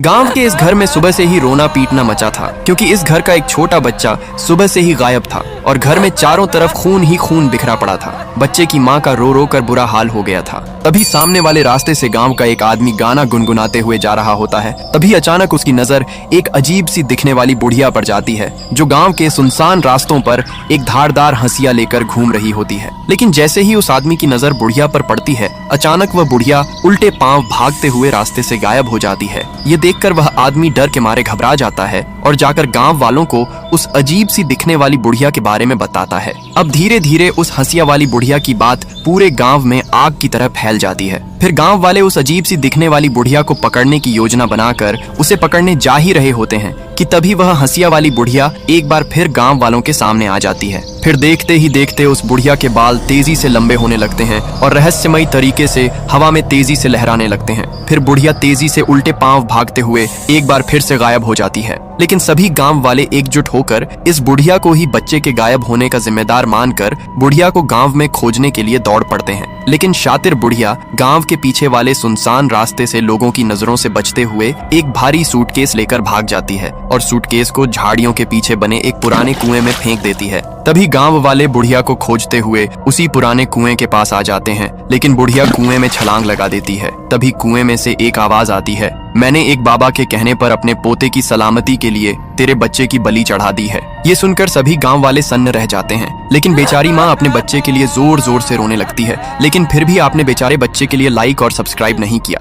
गांव के इस घर में सुबह से ही रोना पीटना मचा था, क्योंकि इस घर का एक छोटा बच्चा सुबह से ही गायब था और घर में चारों तरफ खून ही खून बिखरा पड़ा था। बच्चे की माँ का रो रो कर बुरा हाल हो गया था। तभी सामने वाले रास्ते से गांव का एक आदमी गाना गुनगुनाते हुए जा रहा होता है। तभी अचानक उसकी नजर एक अजीब सी दिखने वाली बुढ़िया पर जाती है, जो गांव के सुनसान रास्तों पर एक धारदार हंसिया लेकर घूम रही होती है। लेकिन जैसे ही उस आदमी की नजर बुढ़िया पर पड़ती है, अचानक वह बुढ़िया उल्टे पांव भागते हुए रास्ते से गायब हो जाती है। ये देखकर वह आदमी डर के मारे घबरा जाता है और जाकर गांव वालों को उस अजीब सी दिखने वाली बुढ़िया के बारे में बताता है। अब धीरे धीरे उस हंसिया वाली बुढ़िया की बात पूरे गांव में आग की तरह फैल जाती है। फिर गांव वाले उस अजीब सी दिखने वाली बुढ़िया को पकड़ने की योजना बनाकर उसे पकड़ने जा ही रहे होते हैं कि तभी वह हंसिया वाली बुढ़िया एक बार फिर गांव वालों के सामने आ जाती है। फिर देखते ही देखते उस बुढ़िया के बाल तेजी से लंबे होने लगते हैं और रहस्यमयी तरीके से हवा में तेजी से लहराने लगते हैं। फिर बुढ़िया तेजी से उल्टे पांव भागते हुए एक बार फिर से गायब हो जाती है। लेकिन सभी गांव वाले एकजुट होकर इस बुढ़िया को ही बच्चे के गायब होने का जिम्मेदार मानकर बुढ़िया को गांव में खोजने के लिए दौड़ पड़ते हैं। लेकिन शातिर बुढ़िया गांव के पीछे वाले सुनसान रास्ते से लोगों की नजरों से बचते हुए एक भारी सूटकेस लेकर भाग जाती है और सूटकेस को झाड़ियों के पीछे बने एक पुराने कुएं में फेंक देती है। तभी गांव वाले बुढ़िया को खोजते हुए उसी पुराने कुएं के पास आ जाते हैं, लेकिन बुढ़िया कुएं में छलांग लगा देती है। तभी कुएं में से एक आवाज आती है, मैंने एक बाबा के कहने पर अपने पोते की सलामती के लिए तेरे बच्चे की बलि चढ़ा दी है। ये सुनकर सभी गांव वाले सन्न रह जाते हैं। लेकिन बेचारी माँ अपने बच्चे के लिए जोर जोर से रोने लगती है, लेकिन फिर भी आपने बेचारे बच्चे के लिए लाइक और सब्सक्राइब नहीं किया।